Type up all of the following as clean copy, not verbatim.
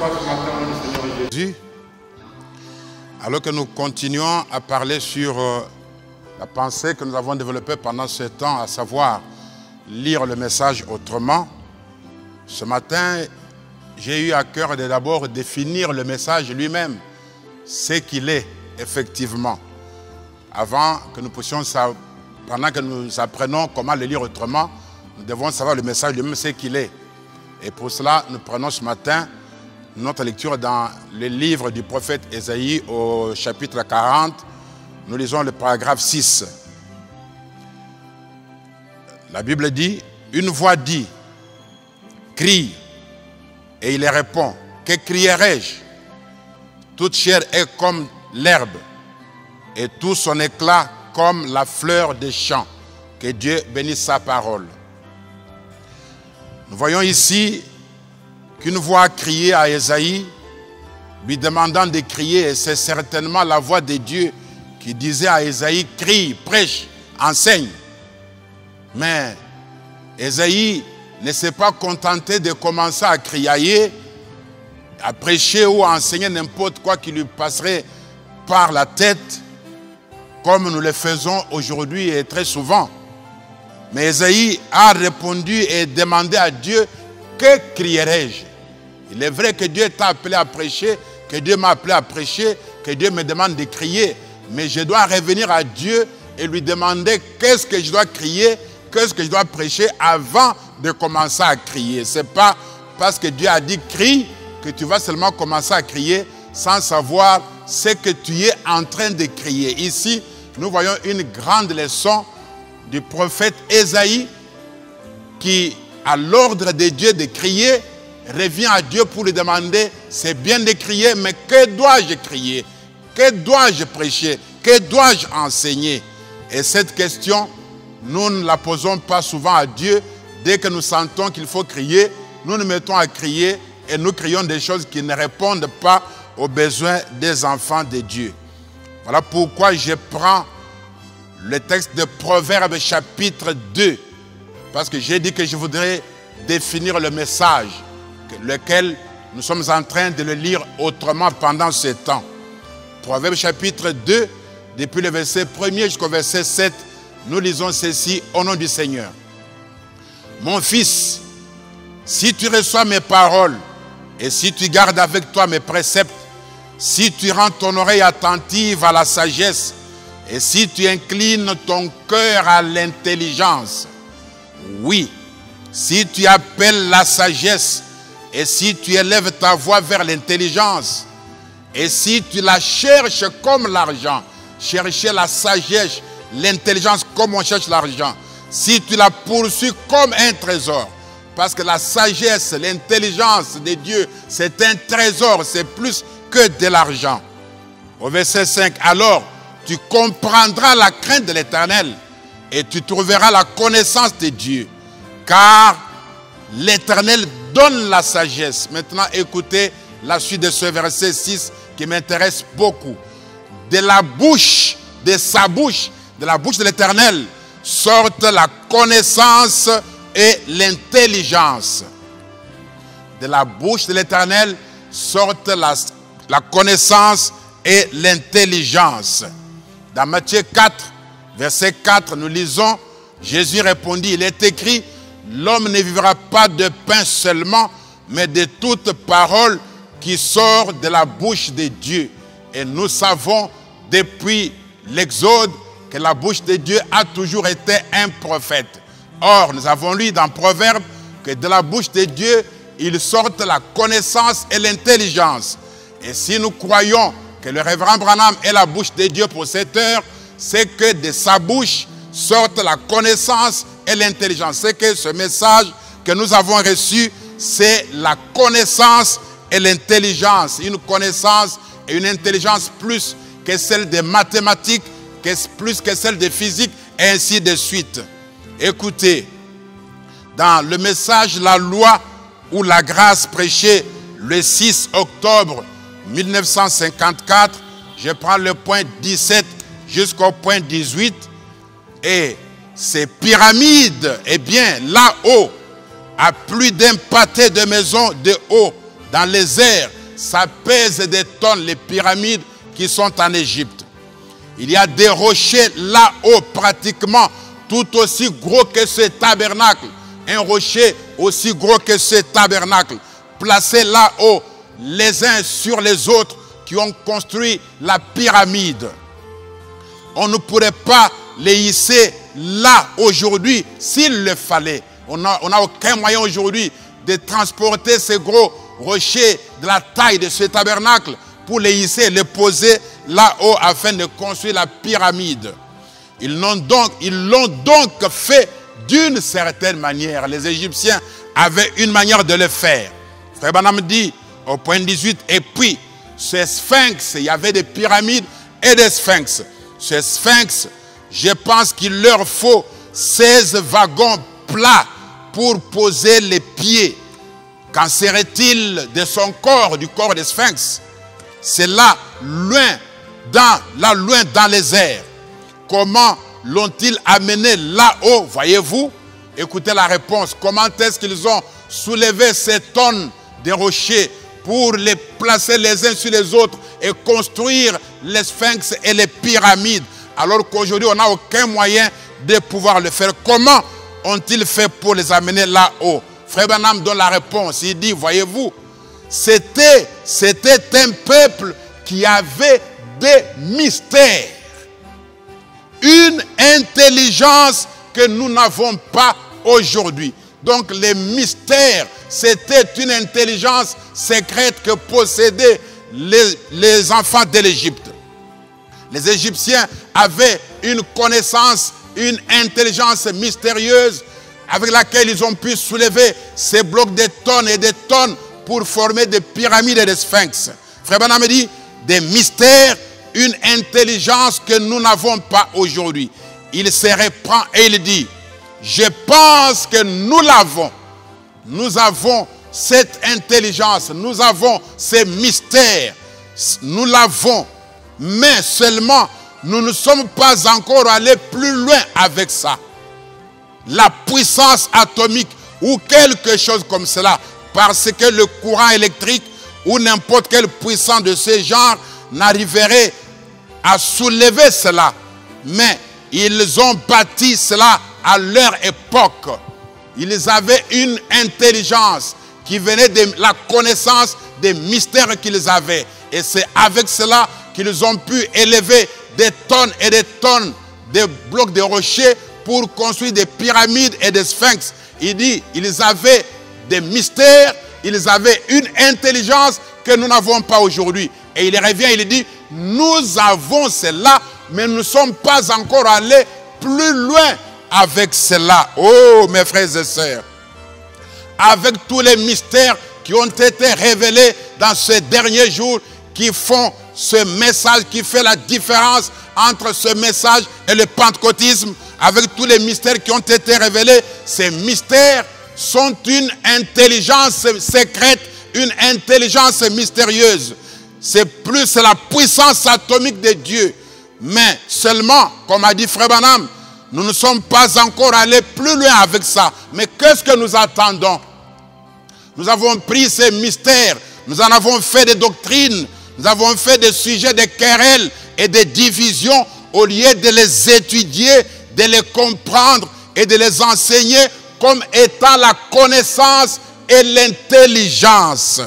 reçois ce matin au nom du Seigneur Jésus. Alors que nous continuons à parler sur la pensée que nous avons développée pendant ce temps, à savoir lire le message autrement, ce matin, j'ai eu à cœur de d'abord définir le message lui-même, ce qu'il est effectivement. Avant que nous puissions savoir, pendant que nous apprenons comment le lire autrement, nous devons savoir le message lui-même, ce qu'il est. Et pour cela, nous prenons ce matin notre lecture dans le livre du prophète Ésaïe au chapitre 40. Nous lisons le paragraphe 6. La Bible dit, une voix dit, crie, et il répond, que crierai-je? Toute chair est comme l'herbe, et tout son éclat comme la fleur des champs. Que Dieu bénisse sa parole. Nous voyons ici qu'une voix criait à Ésaïe, lui demandant de crier, et c'est certainement la voix de Dieu qui disait à Ésaïe, crie, prêche, enseigne. Mais Ésaïe ne s'est pas contenté de commencer à crier, à prêcher ou à enseigner n'importe quoi qui lui passerait par la tête, comme nous le faisons aujourd'hui et très souvent. Mais Ésaïe a répondu et demandé à Dieu, que crierai-je? Il est vrai que Dieu t'a appelé à prêcher, que Dieu m'a appelé à prêcher, que Dieu me demande de crier, mais je dois revenir à Dieu et lui demander qu'est-ce que je dois crier, qu'est-ce que je dois prêcher avant de commencer à crier. Ce n'est pas parce que Dieu a dit crie que tu vas seulement commencer à crier sans savoir ce que tu es en train de crier. Ici, nous voyons une grande leçon du prophète Ésaïe qui, à l'ordre de Dieu de crier, revient à Dieu pour lui demander, c'est bien de crier, mais que dois-je crier? Que dois-je prêcher? Que dois-je enseigner? Et cette question, nous ne la posons pas souvent à Dieu. Dès que nous sentons qu'il faut crier, nous nous mettons à crier et nous crions des choses qui ne répondent pas aux besoins des enfants de Dieu. Voilà pourquoi je prends le texte de Proverbes chapitre 2, parce que j'ai dit que je voudrais définir le message, lequel nous sommes en train de le lire autrement pendant ce temps. Proverbes chapitre 2, depuis le verset 1er jusqu'au verset 7, nous lisons ceci au nom du Seigneur. Mon fils, si tu reçois mes paroles et si tu gardes avec toi mes préceptes, si tu rends ton oreille attentive à la sagesse et si tu inclines ton cœur à l'intelligence, oui, si tu appelles la sagesse et si tu élèves ta voix vers l'intelligence et si tu la cherches comme l'argent, chercher la sagesse, l'intelligence comme on cherche l'argent, si tu la poursuis comme un trésor, parce que la sagesse, l'intelligence de Dieu, c'est un trésor, c'est plus que de l'argent. Au verset 5, alors tu comprendras la crainte de l'Éternel et tu trouveras la connaissance de Dieu, car l'Éternel donne la sagesse. Maintenant, écoutez la suite de ce verset 6 qui m'intéresse beaucoup. De la bouche, de sa bouche, de la bouche de l'Éternel, sortent la connaissance et l'intelligence. De la bouche de l'Éternel sortent la connaissance et l'intelligence. Dans Matthieu 4, verset 4, nous lisons, Jésus répondit, il est écrit, l'homme ne vivra pas de pain seulement, mais de toute parole qui sort de la bouche de Dieu. Et nous savons depuis l'Exode que la bouche de Dieu a toujours été un prophète. Or, nous avons lu dans Proverbes que de la bouche de Dieu, il sort la connaissance et l'intelligence. Et si nous croyons que le révérend Branham est la bouche de Dieu pour cette heure, c'est que de sa bouche sortent la connaissance et l'intelligence. C'est que ce message que nous avons reçu, c'est la connaissance et l'intelligence. Une connaissance et une intelligence plus que celle des mathématiques, plus que celle des physiques, et ainsi de suite. Écoutez, dans le message La loi ou la grâce prêché le 6 octobre 1954, je prends le point 17 jusqu'au point 18, et ces pyramides, eh bien, là-haut, à plus d'un pâté de maisons de haut, dans les airs, ça pèse des tonnes, les pyramides qui sont en Égypte. Il y a des rochers là-haut, pratiquement tout aussi gros que ce tabernacle. Un rocher aussi gros que ce tabernacle, placé là-haut, les uns sur les autres, qui ont construit la pyramide. On ne pourrait pas les hisser là aujourd'hui s'il le fallait. On n'a aucun moyen aujourd'hui de transporter ces gros rochers de la taille de ce tabernacle pour les hisser, les poser là-haut afin de construire la pyramide. Ils l'ont donc fait d'une certaine manière. Les Égyptiens avaient une manière de le faire. Frère Branham dit au point 18, et puis ce sphinx, il y avait des pyramides et des sphinx. Ce sphinx, je pense qu'il leur faut 16 wagons plats pour poser les pieds. Qu'en serait-il de son corps, du corps des sphinx? C'est là, loin dans les airs. Comment l'ont-ils amené là-haut, voyez-vous? Écoutez la réponse. Comment est-ce qu'ils ont soulevé ces tonnes de rochers pour les placer les uns sur les autres et construire les sphinx et les pyramides, alors qu'aujourd'hui on n'a aucun moyen de pouvoir le faire? Comment ont-ils fait pour les amener là-haut? Frère Branham donne la réponse. Il dit, voyez-vous, c'était un peuple qui avait des mystères. Une intelligence que nous n'avons pas aujourd'hui. Donc les mystères, c'était une intelligence secrète que possédaient les enfants de l'Égypte. Les Égyptiens avaient une connaissance, une intelligence mystérieuse avec laquelle ils ont pu soulever ces blocs de tonnes et de tonnes pour former des pyramides et des sphinx. Frère Branham dit, des mystères, une intelligence que nous n'avons pas aujourd'hui. Il se reprend et il dit, je pense que nous l'avons. Nous avons cette intelligence, nous avons ces mystères, nous l'avons. Mais seulement, nous ne sommes pas encore allés plus loin avec ça. La puissance atomique ou quelque chose comme cela, parce que le courant électrique ou n'importe quelle puissance de ce genre n'arriverait à soulever cela. Mais ils ont bâti cela à leur époque. Ils avaient une intelligence qui venait de la connaissance des mystères qu'ils avaient. Et c'est avec cela qu'ils ont pu élever des tonnes et des tonnes de blocs de rochers pour construire des pyramides et des sphinx. Il dit, ils avaient des mystères, ils avaient une intelligence que nous n'avons pas aujourd'hui. Et il revient, il dit, nous avons cela, mais nous ne sommes pas encore allés plus loin avec cela. Oh, mes frères et sœurs, avec tous les mystères qui ont été révélés dans ces derniers jours, qui font ce message, qui fait la différence entre ce message et le pentecôtisme, avec tous les mystères qui ont été révélés, ces mystères sont une intelligence secrète, une intelligence mystérieuse. C'est plus la puissance atomique de Dieu. Mais seulement, comme a dit Frère Branham, nous ne sommes pas encore allés plus loin avec ça. Mais qu'est-ce que nous attendons? Nous avons pris ces mystères, nous en avons fait des doctrines, nous avons fait des sujets de querelles et de divisions au lieu de les étudier, de les comprendre et de les enseigner comme étant la connaissance et l'intelligence.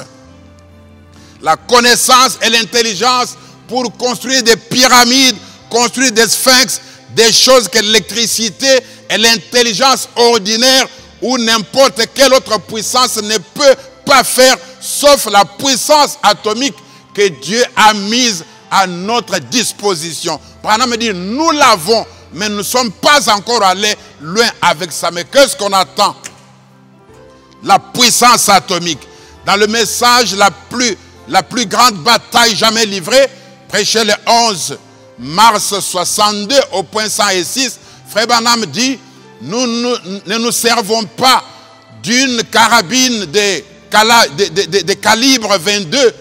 La connaissance et l'intelligence pour construire des pyramides, construire des sphinx, des choses que l'électricité et l'intelligence ordinaire ou n'importe quelle autre puissance ne peut pas faire, sauf la puissance atomique que Dieu a mise à notre disposition. Branham me dit, nous l'avons, mais nous ne sommes pas encore allés loin avec ça. Mais qu'est-ce qu'on attend? La puissance atomique. Dans le message, la plus grande bataille jamais livrée, prêché le 11 mars 62 au point 106, Frère Branham dit, nous ne nous servons pas d'une carabine de calibre 22,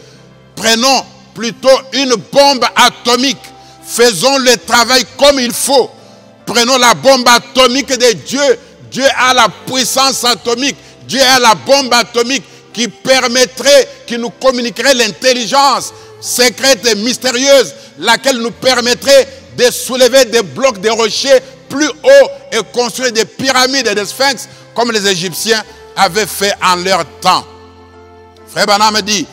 prenons plutôt une bombe atomique, faisons le travail comme il faut, prenons la bombe atomique de Dieu. Dieu a la puissance atomique, Dieu a la bombe atomique qui permettrait, qui nous communiquerait l'intelligence secrète et mystérieuse, laquelle nous permettrait de soulever des blocs de rochers plus hauts et construire des pyramides et des sphinx comme les Égyptiens avaient fait en leur temps. Frère Branham dit,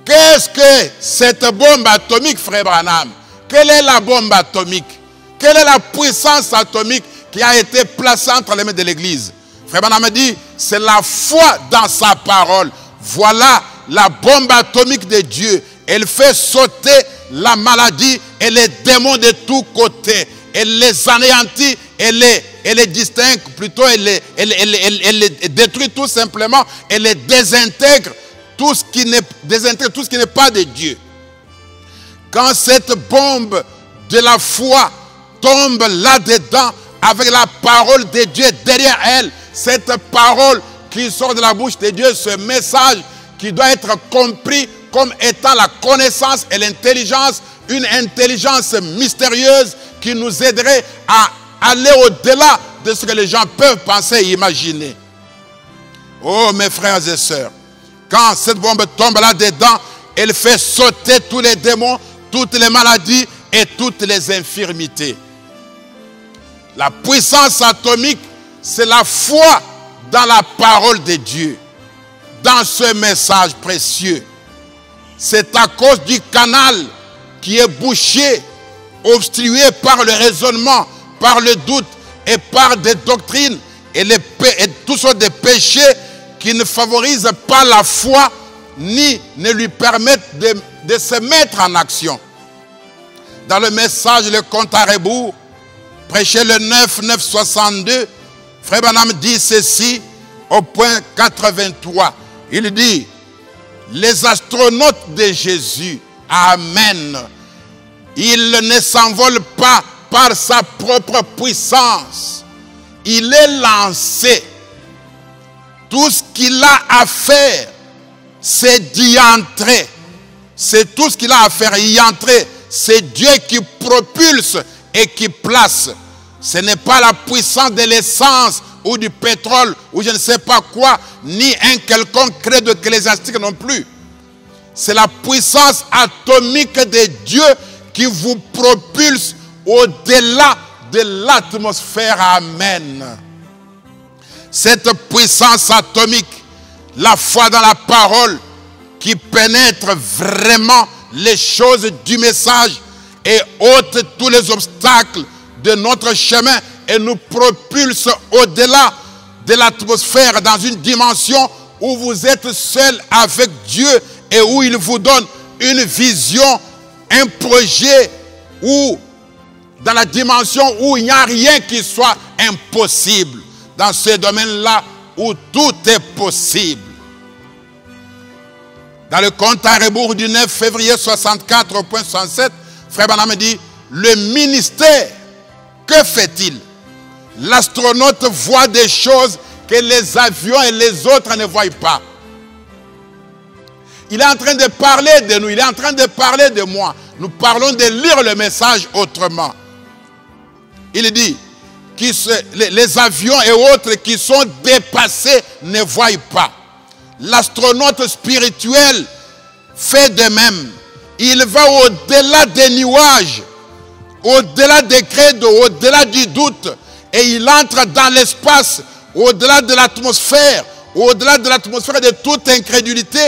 qu'est-ce que cette bombe atomique, Frère Branham? Quelle est la bombe atomique? Quelle est la puissance atomique qui a été placée entre les mains de l'Église? Frère Branham dit, c'est la foi dans sa parole. Voilà la bombe atomique de Dieu. Elle fait sauter la maladie et les démons de tous côtés. Elle les anéantit, elle les distingue, plutôt elle les détruit tout simplement, elle les désintègre tout ce qui n'est pas de Dieu. Quand cette bombe de la foi tombe là-dedans, avec la parole de Dieu derrière elle, cette parole qui sort de la bouche de Dieu, ce message qui doit être compris comme étant la connaissance et l'intelligence, une intelligence mystérieuse qui nous aiderait à aller au-delà de ce que les gens peuvent penser et imaginer. Oh mes frères et sœurs, quand cette bombe tombe là-dedans, elle fait sauter tous les démons, toutes les maladies et toutes les infirmités. La puissance atomique, c'est la foi dans la parole de Dieu, dans ce message précieux. C'est à cause du canal qui est bouché, obstrué par le raisonnement, par le doute et par des doctrines et toutes sortes de péchés qui ne favorisent pas la foi ni ne lui permettent de se mettre en action. Dans le message Le Compte à rebours, prêché le 9/9/62, Frère Branham dit ceci au point 83. Il dit, les astronautes de Jésus, amen, ils ne s'envolent pas par sa propre puissance. Il est lancé. Tout ce qu'il a à faire, c'est d'y entrer. C'est tout ce qu'il a à faire, y entrer. C'est Dieu qui propulse et qui place. Ce n'est pas la puissance de l'essence ou du pétrole ou je ne sais pas quoi, ni un quelconque credo ecclésiastique non plus. C'est la puissance atomique de Dieu qui vous propulse au-delà de l'atmosphère. Amen. Cette puissance atomique, la foi dans la parole qui pénètre vraiment les choses du message et ôte tous les obstacles de notre chemin et nous propulse au-delà de l'atmosphère dans une dimension où vous êtes seul avec Dieu et où il vous donne une vision, un projet, où dans la dimension où il n'y a rien qui soit impossible. Dans ce domaine-là où tout est possible. Dans le compte à rebours du 9 février 64 au point 67, Frère Branham dit, le ministère, que fait-il? L'astronaute voit des choses que les avions et les autres ne voient pas. Il est en train de parler de nous, il est en train de parler de moi. Nous parlons de lire le message autrement. Il dit, les avions et autres qui sont dépassés ne voient pas. L'astronaute spirituel fait de même. Il va au-delà des nuages, au-delà des credos, au-delà du doute. Et il entre dans l'espace, au-delà de l'atmosphère, au-delà de l'atmosphère de toute incrédulité,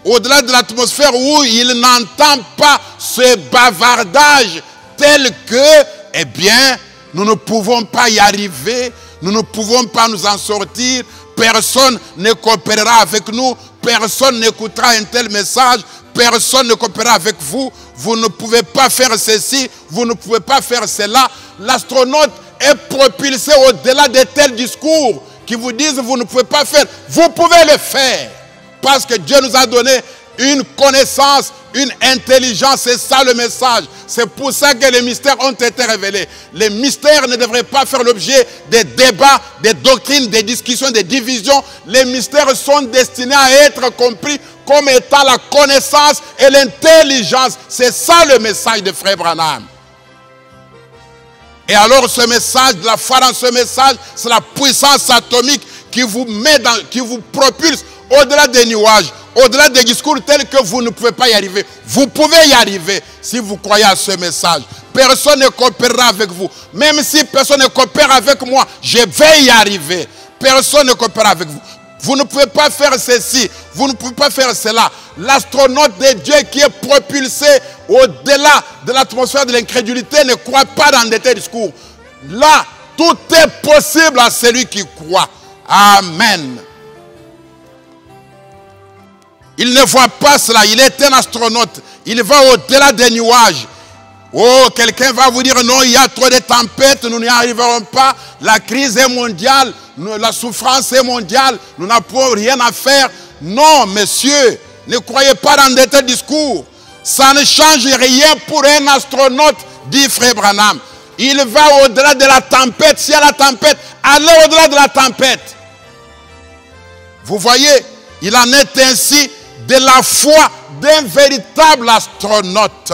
au-delà de l'atmosphère où il n'entend pas ce bavardage tel que, eh bien, nous ne pouvons pas y arriver, nous ne pouvons pas nous en sortir, personne ne coopérera avec nous, personne n'écoutera un tel message, personne ne coopérera avec vous, vous ne pouvez pas faire ceci, vous ne pouvez pas faire cela. L'astronaute est propulsé au-delà de tels discours qui vous disent vous ne pouvez pas faire, vous pouvez le faire. Parce que Dieu nous a donné une connaissance, une intelligence, c'est ça le message. C'est pour ça que les mystères ont été révélés. Les mystères ne devraient pas faire l'objet des débats, des doctrines, des discussions, des divisions. Les mystères sont destinés à être compris comme étant la connaissance et l'intelligence. C'est ça le message de Frère Branham. Et alors ce message, la foi dans ce message, c'est la puissance atomique qui vous propulse au-delà des nuages, au-delà des discours tels que vous ne pouvez pas y arriver. Vous pouvez y arriver si vous croyez à ce message. Personne ne coopérera avec vous. Même si personne ne coopère avec moi, je vais y arriver. Personne ne coopère avec vous. Vous ne pouvez pas faire ceci, vous ne pouvez pas faire cela. L'astronaute de Dieu qui est propulsé au-delà de l'atmosphère de l'incrédulité ne croit pas dans de tels discours. Là, tout est possible à celui qui croit. Amen. Il ne voit pas cela, il est un astronaute. Il va au-delà des nuages. Oh, quelqu'un va vous dire, non, il y a trop de tempêtes, nous n'y arriverons pas. La crise est mondiale, la souffrance est mondiale, nous n'avons rien à faire. Non, monsieur, ne croyez pas dans de tels discours. Ça ne change rien pour un astronaute, dit Frère Branham. Il va au-delà de la tempête. S'il y a la tempête, allez au-delà de la tempête. Vous voyez, il en est ainsi de la foi d'un véritable astronaute.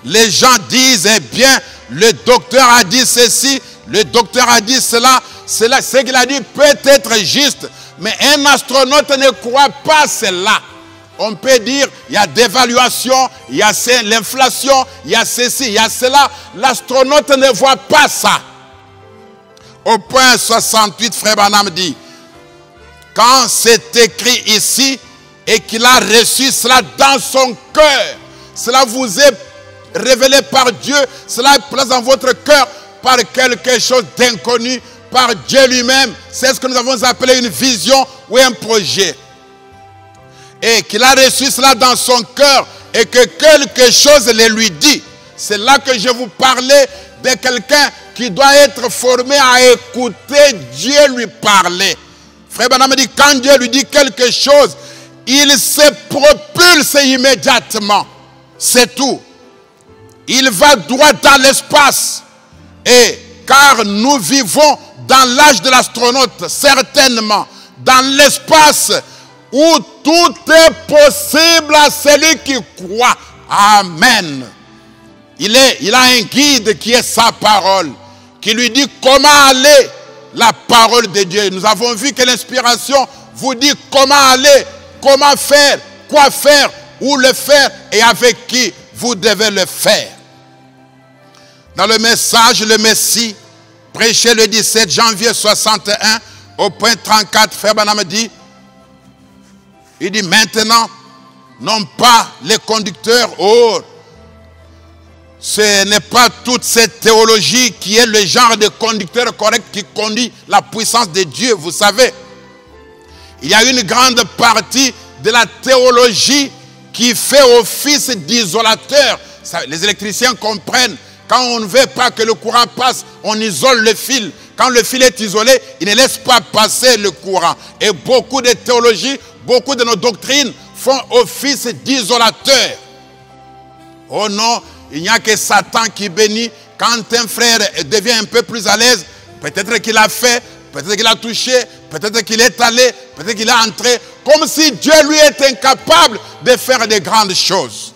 Les gens disent, eh bien, le docteur a dit ceci, le docteur a dit cela, ce qu'il a dit peut être juste, mais un astronaute ne croit pas cela. On peut dire, il y a dévaluation, il y a l'inflation, il y a ceci, il y a cela. L'astronaute ne voit pas ça. Au point 68, Frère Branham dit, quand c'est écrit ici et qu'il a reçu cela dans son cœur, cela vous est révélé par Dieu, cela est placé dans votre cœur par quelque chose d'inconnu, par Dieu lui-même. C'est ce que nous avons appelé une vision ou un projet. Et qu'il a reçu cela dans son cœur et que quelque chose le lui dit. C'est là que je vous parlais de quelqu'un qui doit être formé à écouter Dieu lui parler. Frère Branham dit, quand Dieu lui dit quelque chose, il se propulse immédiatement. C'est tout. Il va droit dans l'espace. Et car nous vivons dans l'âge de l'astronaute, certainement, dans l'espace où tout est possible à celui qui croit. Amen. Il a un guide qui est sa parole, qui lui dit comment aller, la parole de Dieu. Nous avons vu que l'inspiration vous dit comment aller, comment faire, quoi faire, où le faire et avec qui vous devez le faire. Dans le message, le Messie, prêché le 17 janvier 61, au point 34, Frère Branham dit, il dit maintenant, non pas les conducteurs, oh, ce n'est pas toute cette théologie qui est le genre de conducteur correct qui conduit la puissance de Dieu, vous savez. Il y a une grande partie de la théologie qui fait office d'isolateur. Les électriciens comprennent. Quand on ne veut pas que le courant passe, on isole le fil. Quand le fil est isolé, il ne laisse pas passer le courant. Et beaucoup de théologies, beaucoup de nos doctrines font office d'isolateur. Oh non, il n'y a que Satan qui bénit. Quand un frère devient un peu plus à l'aise, peut-être qu'il a fait, peut-être qu'il a touché, peut-être qu'il est allé, peut-être qu'il est entré. Comme si Dieu lui est incapable de faire de grandes choses.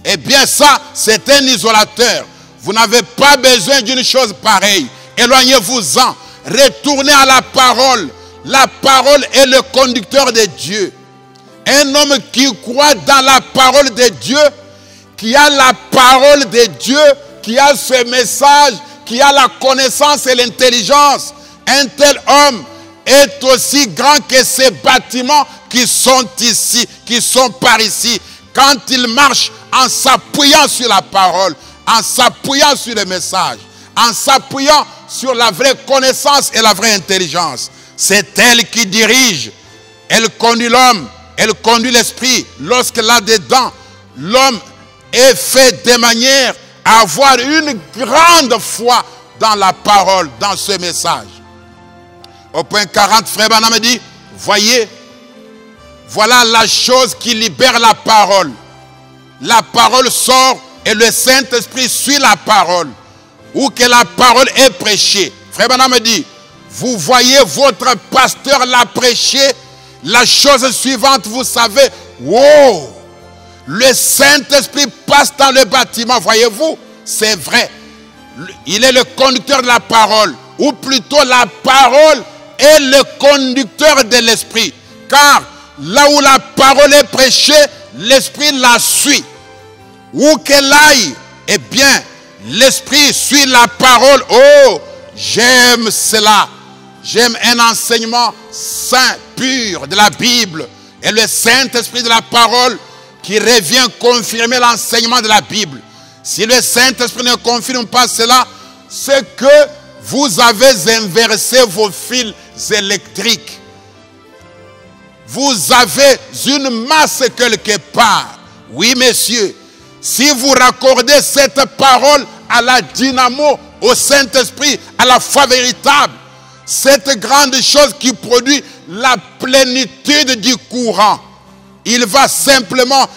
Eh bien ça, c'est un isolateur. Vous n'avez pas besoin d'une chose pareille. Éloignez-vous-en. Retournez à la parole. La parole est le conducteur de Dieu. Un homme qui croit dans la parole de Dieu, qui a la parole de Dieu, qui a ce message, qui a la connaissance et l'intelligence. Un tel homme est aussi grand que ces bâtiments qui sont ici, qui sont par ici. Quand il marche en s'appuyant sur la parole, en s'appuyant sur le message, en s'appuyant sur la vraie connaissance et la vraie intelligence. C'est elle qui dirige. Elle conduit l'homme, elle conduit l'esprit. Lorsque là-dedans, l'homme est fait de manière à avoir une grande foi dans la parole, dans ce message. Au point 40, Frère Branham dit, voyez, voilà la chose qui libère la parole. La parole sort et le Saint-Esprit suit la parole. Où que la parole est prêchée. Frère Branham dit, vous voyez votre pasteur la prêcher. La chose suivante, vous savez, wow, le Saint-Esprit passe dans le bâtiment. Voyez-vous, c'est vrai. Il est le conducteur de la parole. Ou plutôt la parole est le conducteur de l'esprit. car là où la parole est prêchée, l'Esprit la suit. Où qu'elle aille, eh bien, l'Esprit suit la parole. Oh, j'aime cela. J'aime un enseignement saint, pur de la Bible. Et le Saint-Esprit de la parole qui revient confirmer l'enseignement de la Bible. Si le Saint-Esprit ne confirme pas cela, c'est que vous avez inversé vos fils électriques. Vous avez une masse quelque part. Oui, messieurs. Si vous raccordez cette parole à la dynamo, au Saint-Esprit, à la foi véritable, cette grande chose qui produit la plénitude du courant, il va simplement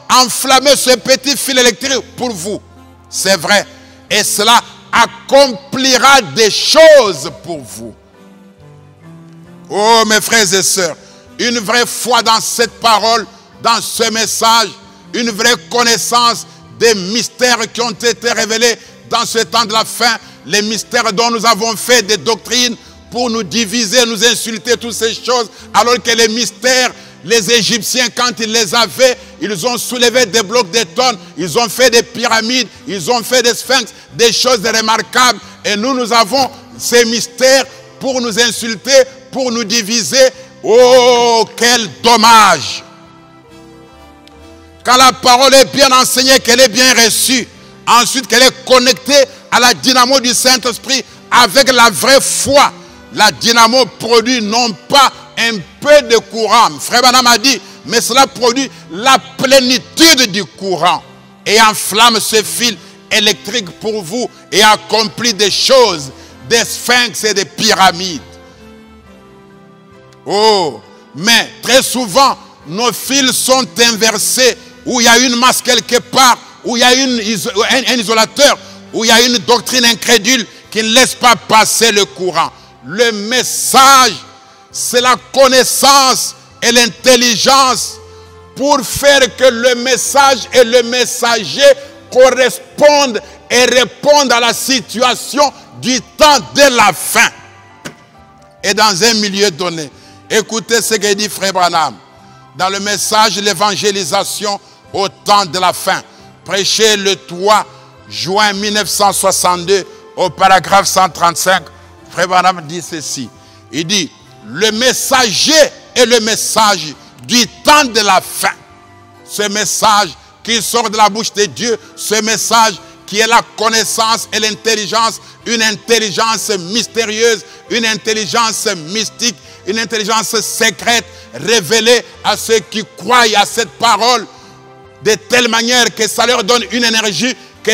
enflammer ce petit fil électrique pour vous. C'est vrai. Et cela accomplira des choses pour vous. Oh, mes frères et sœurs, une vraie foi dans cette parole, dans ce message, une vraie connaissance des mystères qui ont été révélés dans ce temps de la fin, les mystères dont nous avons fait des doctrines pour nous diviser, nous insulter, toutes ces choses, alors que les mystères, les Égyptiens, quand ils les avaient, ils ont soulevé des blocs de tonnes, ils ont fait des pyramides, ils ont fait des sphinx, des choses remarquables. Et nous avons ces mystères pour nous insulter, pour nous diviser. Oh, quel dommage! Quand la parole est bien enseignée, qu'elle est bien reçue, ensuite qu'elle est connectée à la dynamo du Saint-Esprit avec la vraie foi, la dynamo produit non pas un peu de courant. Frère Branham a dit, mais cela produit la plénitude du courant et enflamme ce fil électrique pour vous et accomplit des choses, des sphinx et des pyramides. Oh, mais très souvent, nos fils sont inversés, où il y a une masse quelque part, où il y a un isolateur, où il y a une doctrine incrédule qui ne laisse pas passer le courant. Le message, c'est la connaissance et l'intelligence pour faire que le message et le messager correspondent et répondent à la situation du temps de la fin. Et dans un milieu donné, écoutez ce que dit Frère Branham dans le message de l'évangélisation au temps de la fin, prêché le 3 juin 1962 au paragraphe 135. Frère Branham dit ceci. Il dit, le messager est le message du temps de la fin. Ce message qui sort de la bouche de Dieu, ce message qui est la connaissance et l'intelligence, une intelligence mystérieuse, une intelligence mystique, une intelligence secrète révélée à ceux qui croient à cette parole de telle manière que ça leur donne une énergie que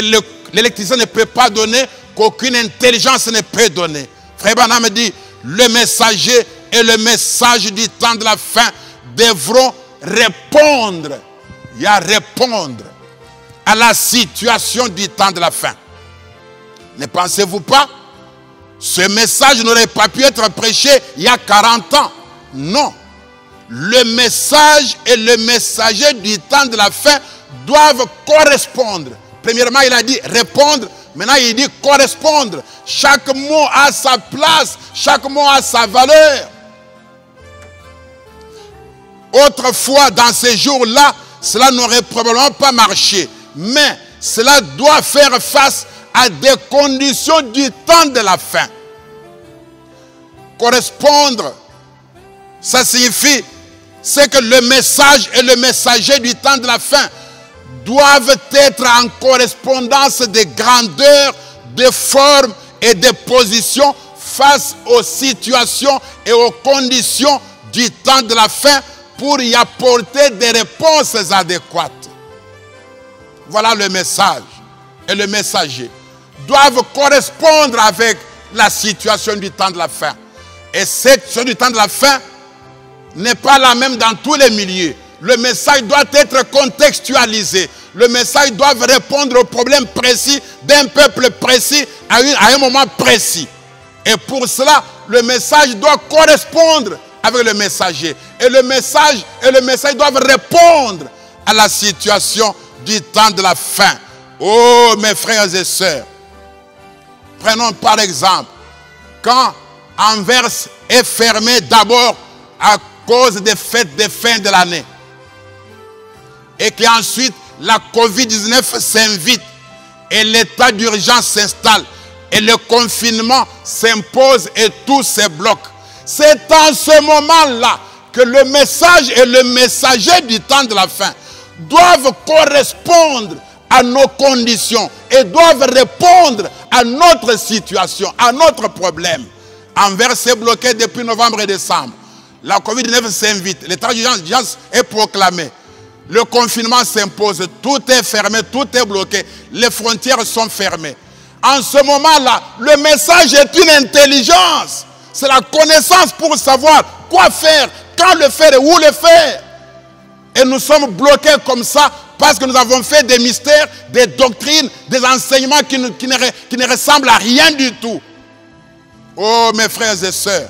l'électricité ne peut pas donner, qu'aucune intelligence ne peut donner. Frère Branham dit, le messager et le message du temps de la fin devront répondre, répondre à la situation du temps de la fin. Ne pensez-vous pas? Ce message n'aurait pas pu être prêché il y a 40 ans. Non. Le message et le messager du temps de la fin doivent correspondre. Premièrement, il a dit répondre. Maintenant, il dit correspondre. Chaque mot a sa place. Chaque mot a sa valeur. Autrefois, dans ces jours-là, cela n'aurait probablement pas marché. Mais cela doit faire face à des conditions du temps de la fin. Correspondre, ça signifie, c'est que le message et le messager du temps de la fin doivent être en correspondance de grandeur, de forme et de position face aux situations et aux conditions du temps de la fin pour y apporter des réponses adéquates. Voilà le message et le messager doivent correspondre avec la situation du temps de la fin. Et cette situation du temps de la fin n'est pas la même dans tous les milieux. Le message doit être contextualisé. Le message doit répondre aux problèmes précis d'un peuple précis à un moment précis. Et pour cela, le message doit correspondre avec le messager. Et le message doivent répondre à la situation du temps de la fin. Oh, mes frères et sœurs, prenons par exemple, quand Anvers est fermé d'abord à cause des fêtes de fin de l'année. Et qu'ensuite, la Covid-19 s'invite et l'état d'urgence s'installe et le confinement s'impose et tout se bloque. C'est en ce moment-là que le message et le messager du temps de la fin doivent correspondre à nos conditions et doivent répondre à notre situation, à notre problème. Anvers est bloqué depuis novembre et décembre. La Covid-19 s'invite, l'état d'urgence est proclamé. Le confinement s'impose, tout est fermé, tout est bloqué. Les frontières sont fermées. En ce moment-là, le message est une intelligence. C'est la connaissance pour savoir quoi faire, quand le faire et où le faire. Et nous sommes bloqués comme ça parce que nous avons fait des mystères, des doctrines, des enseignements qui ne ressemblent à rien du tout. Oh mes frères et sœurs,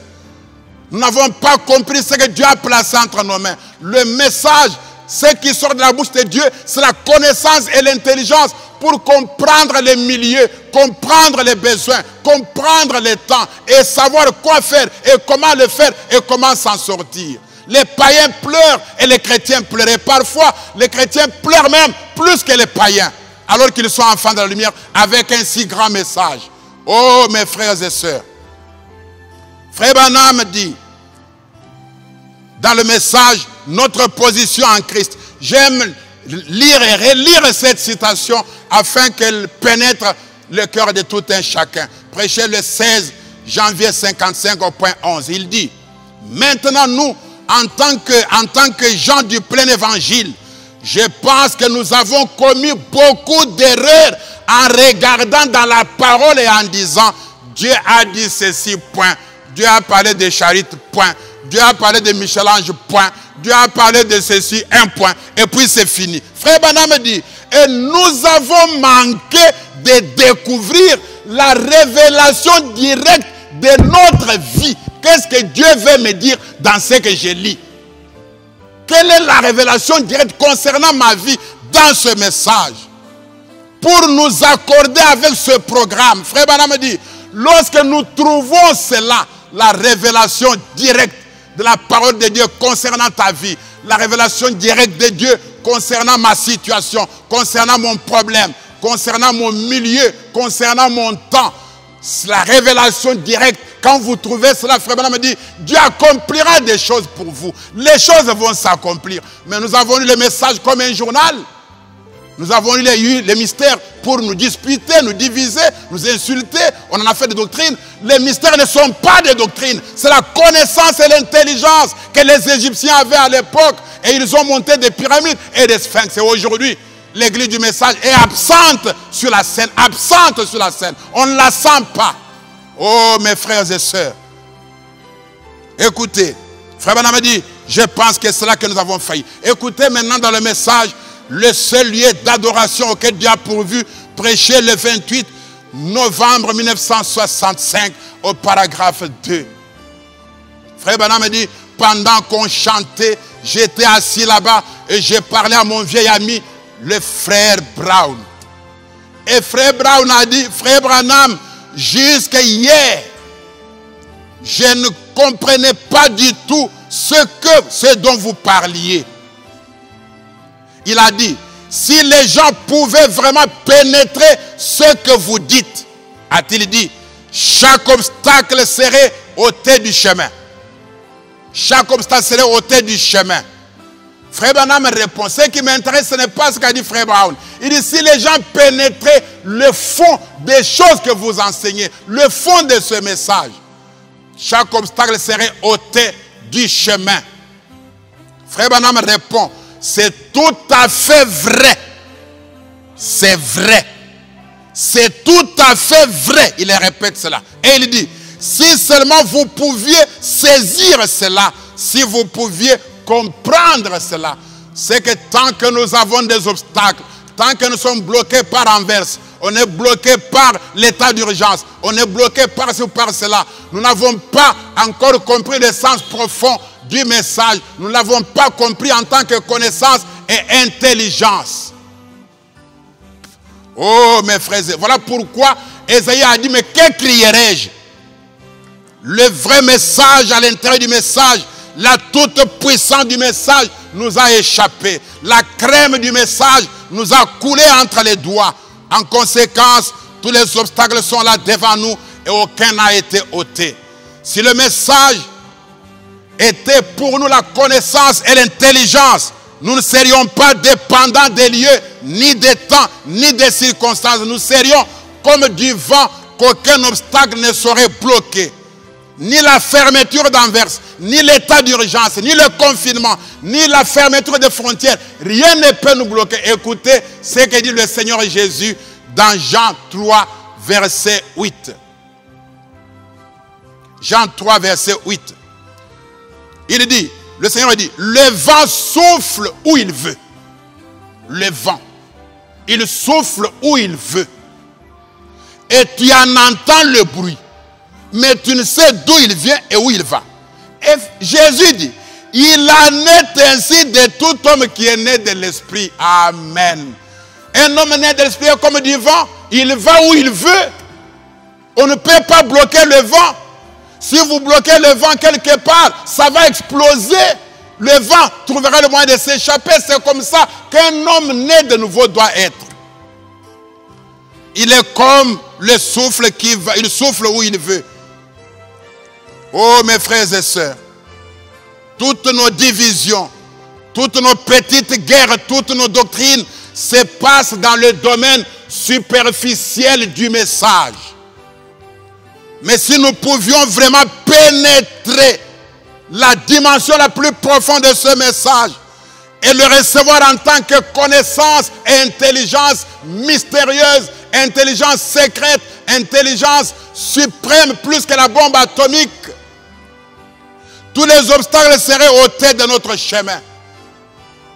nous n'avons pas compris ce que Dieu a placé entre nos mains. Le message, ce qui sort de la bouche de Dieu, c'est la connaissance et l'intelligence pour comprendre les milieux, comprendre les besoins, comprendre les temps et savoir quoi faire et comment le faire et comment s'en sortir. Les païens pleurent et les chrétiens pleurent. Et parfois, les chrétiens pleurent même plus que les païens, alors qu'ils sont enfants de la lumière avec un si grand message. Oh mes frères et sœurs, Frère Branham dit dans le message notre position en Christ. J'aime lire et relire cette citation afin qu'elle pénètre le cœur de tout un chacun. Prêché le 16 janvier 55 au point 11. Il dit, maintenant nous, en tant que gens du plein évangile, je pense que nous avons commis beaucoup d'erreurs en regardant dans la parole et en disant, Dieu a dit ceci, point. Dieu a parlé de charité, point. Dieu a parlé de Michel-Ange, point. Dieu a parlé de ceci, un point. Et puis c'est fini. Frère Branham dit, et nous avons manqué de découvrir la révélation directe de notre vie. Qu'est-ce que Dieu veut me dire dans ce que je lis? Quelle est la révélation directe concernant ma vie dans ce message? Pour nous accorder avec ce programme, Frère Branham dit, lorsque nous trouvons cela, la révélation directe de la parole de Dieu concernant ta vie, la révélation directe de Dieu concernant ma situation, concernant mon problème, concernant mon milieu, concernant mon temps, la révélation directe, quand vous trouvez cela, Frère Branham me dit, Dieu accomplira des choses pour vous. Les choses vont s'accomplir. Mais nous avons lu le message comme un journal. Nous avons lu les mystères pour nous disputer, nous diviser, nous insulter. On en a fait des doctrines. Les mystères ne sont pas des doctrines. C'est la connaissance et l'intelligence que les Égyptiens avaient à l'époque. Et ils ont monté des pyramides et des sphinx. Et aujourd'hui, l'église du message est absente sur la scène. Absente sur la scène. On ne la sent pas. Oh mes frères et sœurs. Écoutez. Frère Branham dit, je pense que c'est là que nous avons failli. Écoutez maintenant dans le message, le seul lieu d'adoration auquel Dieu a pourvu, prêché le 28 novembre 1965 au paragraphe 2. Frère Branham dit, pendant qu'on chantait, j'étais assis là-bas et j'ai parlé à mon vieil ami, le frère Brown. Et frère Brown a dit, frère Branham, jusqu'à hier, je ne comprenais pas du tout ce dont vous parliez. Il a dit, si les gens pouvaient vraiment pénétrer ce que vous dites, a-t-il dit, chaque obstacle serait ôté du chemin. Chaque obstacle serait ôté du chemin. Frère Branham répond, ce qui m'intéresse, ce n'est pas ce qu'a dit Frère Brown. Il dit, si les gens pénétraient le fond des choses que vous enseignez, le fond de ce message, chaque obstacle serait ôté du chemin. Frère Branham répond, c'est tout à fait vrai. C'est vrai. C'est tout à fait vrai. Il répète cela. Et il dit, si seulement vous pouviez saisir cela, si vous pouviez comprendre cela, c'est que tant que nous avons des obstacles, tant que nous sommes bloqués par Anvers, on est bloqué par l'état d'urgence, on est bloqué par ce ou par cela, nous n'avons pas encore compris le sens profond du message. Nous ne l'avons pas compris en tant que connaissance et intelligence. Oh mes frères, voilà pourquoi Ésaïe a dit, mais que crierai-je? Le vrai message à l'intérieur du message, la toute-puissance du message nous a échappé. La crème du message nous a coulé entre les doigts. En conséquence, tous les obstacles sont là devant nous et aucun n'a été ôté. Si le message était pour nous la connaissance et l'intelligence, nous ne serions pas dépendants des lieux, ni des temps, ni des circonstances. Nous serions comme du vent qu'aucun obstacle ne saurait bloquer. Ni la fermeture d'Anvers, ni l'état d'urgence, ni le confinement, ni la fermeture des frontières. Rien ne peut nous bloquer. Écoutez ce que dit le Seigneur Jésus dans Jean 3, verset 8. Jean 3, verset 8. Il dit, le Seigneur dit, le vent souffle où il veut. Le vent. Il souffle où il veut. Et tu en entends le bruit. Mais tu ne sais d'où il vient et où il va. Et Jésus dit, il en est ainsi de tout homme qui est né de l'esprit. Amen. Un homme né de l'esprit est comme du vent. Il va où il veut. On ne peut pas bloquer le vent. Si vous bloquez le vent quelque part, ça va exploser. Le vent trouvera le moyen de s'échapper. C'est comme ça qu'un homme né de nouveau doit être. Il est comme le souffle qui va. Il souffle où il veut. Oh mes frères et sœurs, toutes nos divisions, toutes nos petites guerres, toutes nos doctrines se passent dans le domaine superficiel du message. Mais si nous pouvions vraiment pénétrer la dimension la plus profonde de ce message et le recevoir en tant que connaissance et intelligence mystérieuse, intelligence secrète, intelligence suprême plus que la bombe atomique, tous les obstacles seraient ôtés de notre chemin.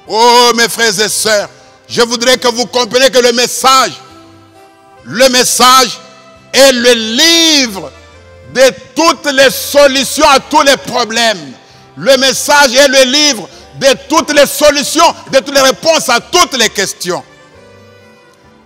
Oh mes frères et sœurs, je voudrais que vous compreniez que le message est le livre de toutes les solutions à tous les problèmes. Le message est le livre de toutes les solutions, de toutes les réponses à toutes les questions.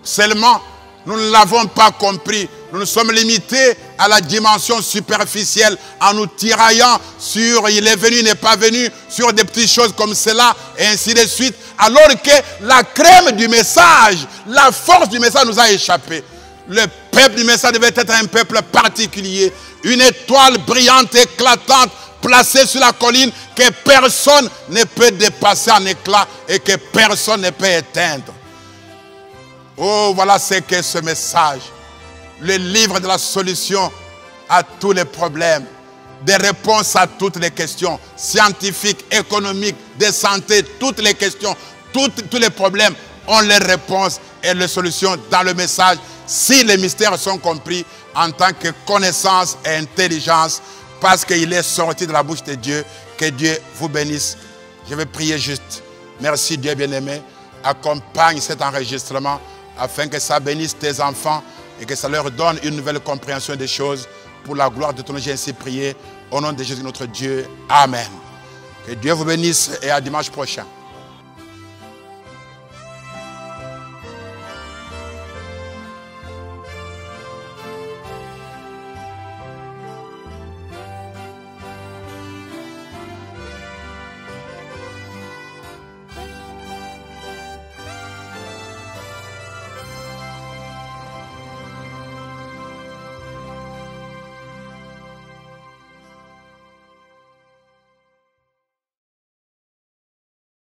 Seulement, nous ne l'avons pas compris. Nous nous sommes limités à la dimension superficielle en nous tiraillant sur il est venu, il n'est pas venu, sur des petites choses comme cela et ainsi de suite. Alors que la crème du message, la force du message nous a échappé. Le peuple du message devait être un peuple particulier. Une étoile brillante, éclatante, placée sur la colline que personne ne peut dépasser en éclat et que personne ne peut éteindre. Oh, voilà ce qu'est ce message. Le livre de la solution à tous les problèmes. Des réponses à toutes les questions scientifiques, économiques, de santé, toutes les questions, tous les problèmes ont les réponses et les solutions dans le message si les mystères sont compris en tant que connaissance et intelligence parce qu'il est sorti de la bouche de Dieu. Que Dieu vous bénisse. Je vais prier juste. Merci Dieu bien-aimé. Accompagne cet enregistrement afin que ça bénisse tes enfants et que ça leur donne une nouvelle compréhension des choses. Pour la gloire de ton nom, j'ai ainsi prié. Au nom de Jésus notre Dieu. Amen. Que Dieu vous bénisse et à dimanche prochain.